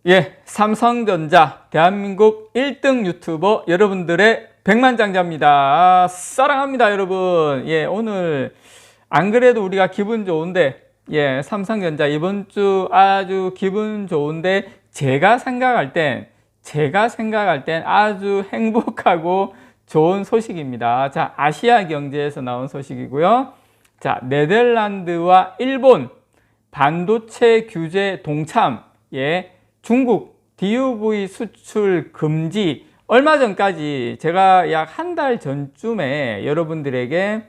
예, 삼성전자 대한민국 1등 유튜버 여러분들의 백만장자입니다. 사랑합니다, 여러분. 예, 오늘 안 그래도 우리가 기분 좋은데, 예, 삼성전자 이번 주 아주 기분 좋은데 제가 생각할 땐 아주 행복하고 좋은 소식입니다. 자, 아시아 경제에서 나온 소식이고요. 자, 네덜란드와 일본 반도체 규제 동참, 예, 중국 DUV 수출 금지. 얼마 전까지 제가 약 한 달 전쯤에 여러분들에게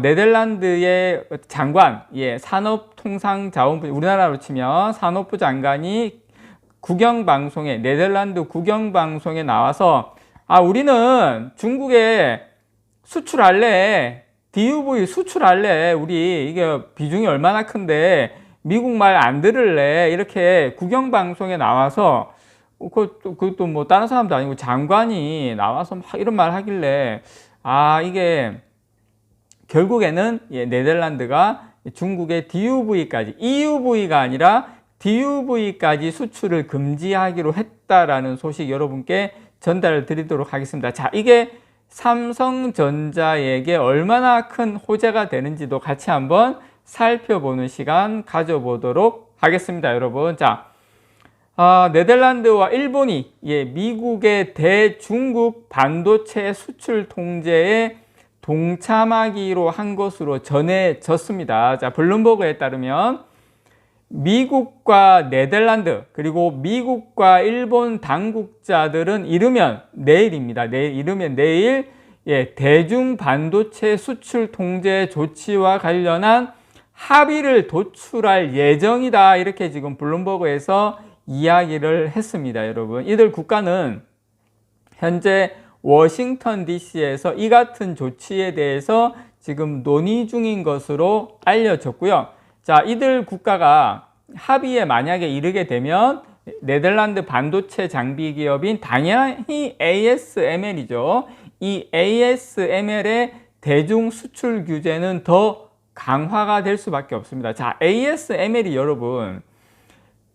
네덜란드의 장관, 예, 산업통상자원부, 우리나라로 치면 산업부 장관이 국영방송에, 네덜란드 국영방송에 나와서 우리는 중국에 수출할래, DUV 수출할래, 우리 이게 비중이 얼마나 큰데 미국 말 안 들을래, 이렇게 국영방송에 나와서 그것도 뭐 다른 사람도 아니고 장관이 나와서 막 이런 말 하길래 이게 결국에는, 예, 네덜란드가 중국의 DUV까지, EUV가 아니라 DUV까지 수출을 금지하기로 했다라는 소식 여러분께 전달을 드리도록 하겠습니다. 자, 이게 삼성전자에게 얼마나 큰 호재가 되는지도 같이 한번 살펴보는 시간 가져보도록 하겠습니다, 여러분. 자, 네덜란드와 일본이, 예, 미국의 대중국 반도체 수출 통제에 동참하기로 한 것으로 전해졌습니다. 자, 블룸버그에 따르면 미국과 네덜란드 그리고 미국과 일본 당국자들은 이르면 내일입니다. 이르면 내일, 예, 대중 반도체 수출 통제 조치와 관련한 합의를 도출할 예정이다, 이렇게 지금 블룸버그에서 이야기를 했습니다. 여러분, 이들 국가는 현재 워싱턴 DC에서 이 같은 조치에 대해서 지금 논의 중인 것으로 알려졌고요. 자, 이들 국가가 합의에 만약에 이르게 되면 네덜란드 반도체 장비 기업인 당연히 ASML이죠. 이 ASML의 대중 수출 규제는 더 강화가 될 수밖에 없습니다. 자, ASML이 여러분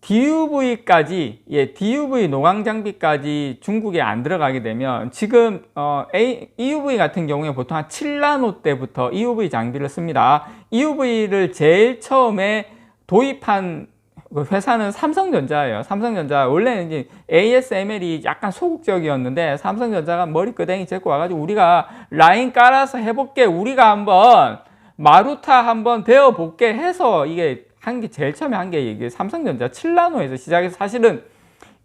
DUV까지, 예, DUV 노광 장비까지 중국에 안 들어가게 되면 지금 EUV 같은 경우에 보통 한 7나노 때부터 EUV 장비를 씁니다. EUV를 제일 처음에 도입한 회사는 삼성전자예요. 삼성전자, 원래는 이제 ASML이 약간 소극적이었는데 삼성전자가 머리끄댕이 잡고 와가지고 우리가 라인 깔아서 해볼게, 우리가 한번 마루타 한번 되어볼게 해서 이게 제일 처음에 한 게 이게 삼성전자 7나노에서 시작해서, 사실은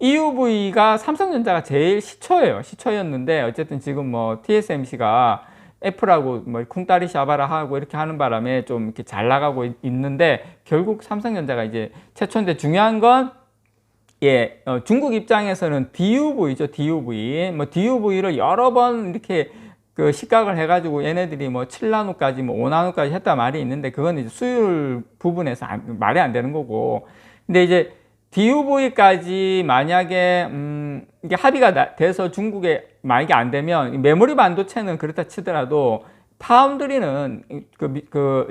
EUV가 삼성전자가 제일 시초였는데 어쨌든 지금 뭐 TSMC가 애플하고 뭐 쿵따리 샤바라 하고 이렇게 하는 바람에 좀 이렇게 잘 나가고 있는데 결국 삼성전자가 이제 최초인데, 중요한 건, 예, 중국 입장에서는 DUV죠. DUV를 여러 번 이렇게 시각을 해가지고 얘네들이 뭐 7나노까지 뭐 5나노까지 했다 말이 있는데, 그건 이제 수율 부분에서 말이 안 되는 거고. 근데 이제 DUV까지 만약에 이게 합의가 돼서 중국에 만약에 안 되면, 메모리 반도체는 그렇다 치더라도 파운드리는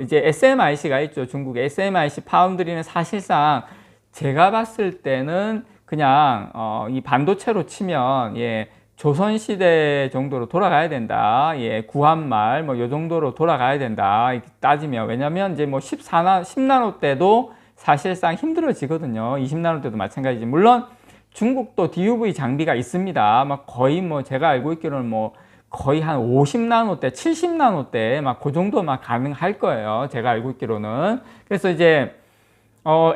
이제 SMIC가 있죠. 중국의 SMIC 파운드리는 사실상 제가 봤을 때는 그냥 이 반도체로 치면, 예, 조선시대 정도로 돌아가야 된다. 예, 구한말 뭐 요 정도로 돌아가야 된다, 이렇게 따지면. 왜냐면 이제 뭐 10나노 때도 사실상 힘들어지거든요. 20나노 때도 마찬가지지. 물론 중국도 DUV 장비가 있습니다. 막 거의 뭐 제가 알고 있기로는 뭐 거의 한 50나노 때, 70나노 때 막 그 정도만 가능할 거예요. 제가 알고 있기로는. 그래서 이제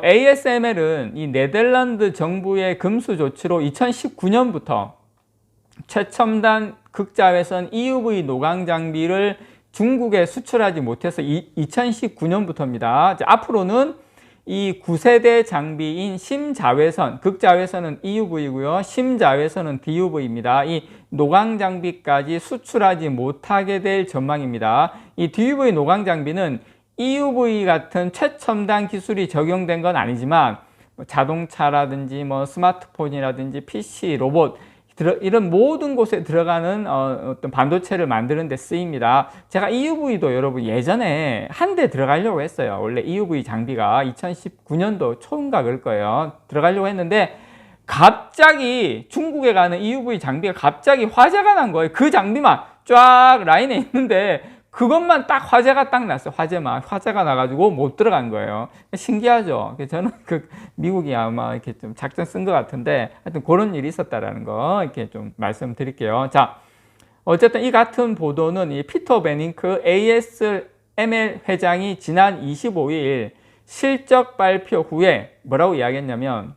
ASML은 이 네덜란드 정부의 금수 조치로 2019년부터 최첨단 극자외선 EUV 노광 장비를 중국에 수출하지 못해서 2019년부터입니다. 앞으로는 이 9세대 장비인 심자외선, 극자외선은 EUV이고요. 심자외선은 DUV입니다. 이 노광 장비까지 수출하지 못하게 될 전망입니다. 이 DUV 노광 장비는 EUV 같은 최첨단 기술이 적용된 건 아니지만 자동차라든지 뭐 스마트폰이라든지 PC, 로봇, 이런 모든 곳에 들어가는 어떤 반도체를 만드는 데 쓰입니다. 제가 EUV도 여러분 예전에 한 대 들어가려고 했어요. 원래 EUV 장비가 2019년도 초인가 그럴 거예요. 들어가려고 했는데 갑자기 중국에 가는 EUV 장비가 갑자기 화재가 난 거예요. 그 장비만 쫙 라인에 있는데 그것만 딱 화재가 딱 났어요. 화재가 나가지고 못 들어간 거예요. 신기하죠. 저는 그 미국이 아마 이렇게 좀 작전 쓴 것 같은데 하여튼 그런 일이 있었다라는 거 이렇게 좀 말씀드릴게요. 자, 어쨌든 이 같은 보도는 이 피터 베닝크 ASML 회장이 지난 25일 실적 발표 후에 뭐라고 이야기했냐면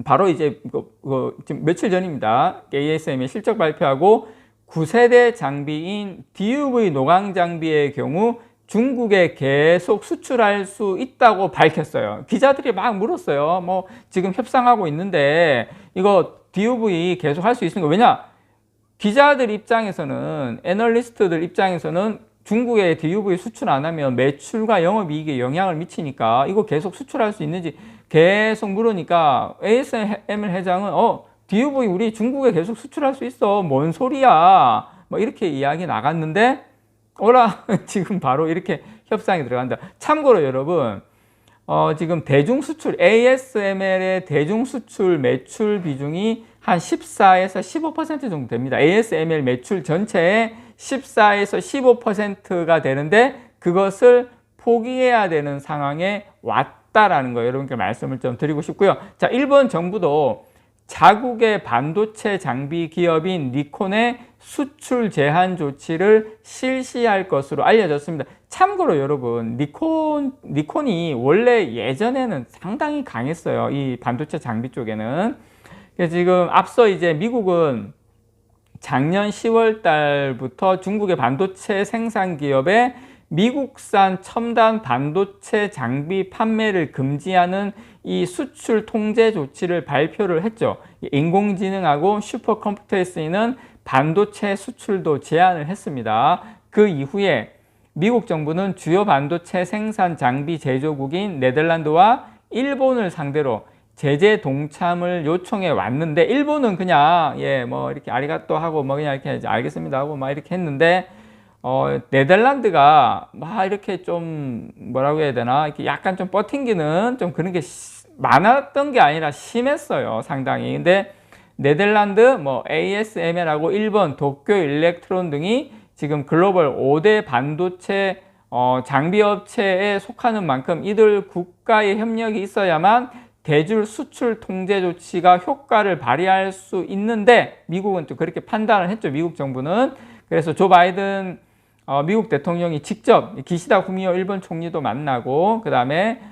바로 이제 지금 며칠 전입니다. ASML 실적 발표하고 9세대 장비인 DUV 노광 장비의 경우 중국에 계속 수출할 수 있다고 밝혔어요. 기자들이 막 물었어요. 뭐 지금 협상하고 있는데 이거 DUV 계속 할 수 있으니까 왜냐? 기자들 입장에서는 애널리스트들 입장에서는 중국에 DUV 수출 안 하면 매출과 영업이익에 영향을 미치니까 이거 계속 수출할 수 있는지 계속 물으니까 ASML 회장은 DUV 우리 중국에 계속 수출할 수 있어. 뭔 소리야. 뭐 이렇게 이야기 나갔는데 지금 바로 이렇게 협상이 들어간다. 참고로 여러분 지금 대중수출 ASML의 대중수출 매출 비중이 한 14에서 15% 정도 됩니다. ASML 매출 전체의 14에서 15%가 되는데 그것을 포기해야 되는 상황에 왔다라는 거 여러분께 말씀을 좀 드리고 싶고요. 자, 일본 정부도 자국의 반도체 장비 기업인 니콘의 수출 제한 조치를 실시할 것으로 알려졌습니다. 참고로 여러분, 니콘이 원래 예전에는 상당히 강했어요. 이 반도체 장비 쪽에는. 그래서 지금 앞서 이제 미국은 작년 10월 달부터 중국의 반도체 생산 기업에 미국산 첨단 반도체 장비 판매를 금지하는 이 수출 통제 조치를 발표를 했죠. 인공지능하고 슈퍼컴퓨터에 쓰이는 반도체 수출도 제한을 했습니다. 그 이후에 미국 정부는 주요 반도체 생산 장비 제조국인 네덜란드와 일본을 상대로 제재 동참을 요청해 왔는데 일본은 그냥 뭐 이렇게 아리가또 하고 뭐 그냥 이렇게 알겠습니다 하고 막 이렇게 했는데 네덜란드가 막 이렇게 좀 뭐라고 해야 되나 이렇게 약간 좀 버팅기는 좀 그런 게 많았던 게 아니라 심했어요, 상당히. 근데 네덜란드, 뭐 ASML하고 일본, 도쿄 일렉트론 등이 지금 글로벌 5대 반도체 장비 업체에 속하는 만큼 이들 국가의 협력이 있어야만 대줄 수출 통제 조치가 효과를 발휘할 수 있는데 미국은 또 그렇게 판단을 했죠. 미국 정부는. 그래서 조 바이든 미국 대통령이 직접 기시다 후미오 일본 총리도 만나고 그 다음에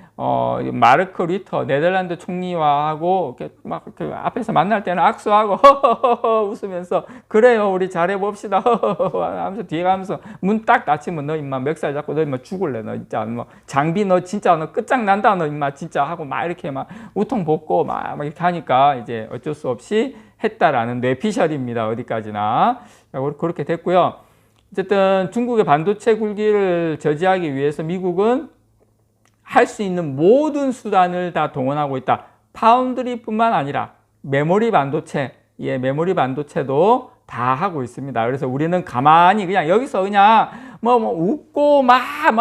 마르크 리터 네덜란드 총리와하고 이렇게 막 앞에서 만날 때는 악수하고 허허허 웃으면서 그래요 우리 잘해봅시다 허허허 하면서 뒤에 가면서 문 딱 닫히면 너 임마 멱살 잡고 너 임마 죽을래 너 진짜 뭐 장비 너 진짜 너 끝장난다 너 임마 진짜 하고 막 이렇게 막 우통 벗고 막 이렇게 하니까 이제 어쩔 수 없이 했다라는 뇌피셜입니다. 어디까지나 그렇게 됐고요. 어쨌든 중국의 반도체 굴기를 저지하기 위해서 미국은 할 수 있는 모든 수단을 다 동원하고 있다. 파운드리뿐만 아니라 메모리 반도체, 메모리 반도체도 다 하고 있습니다. 그래서 우리는 가만히 그냥 여기서 그냥 뭐 웃고 막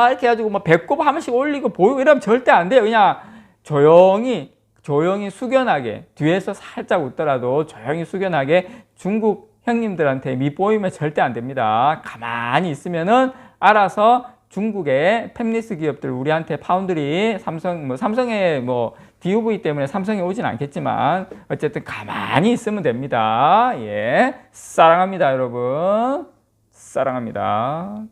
이렇게 해가지고 뭐 배꼽 한 번씩 올리고 보이고 이러면 절대 안 돼요. 그냥 조용히 숙연하게 뒤에서 살짝 웃더라도 조용히 숙연하게 중국 형님들한테 밑보이면 절대 안 됩니다. 가만히 있으면은 알아서 중국의 팹리스 기업들 우리한테 파운드리 삼성의 DUV 때문에 삼성이 오진 않겠지만 어쨌든 가만히 있으면 됩니다. 사랑합니다, 여러분. 사랑합니다.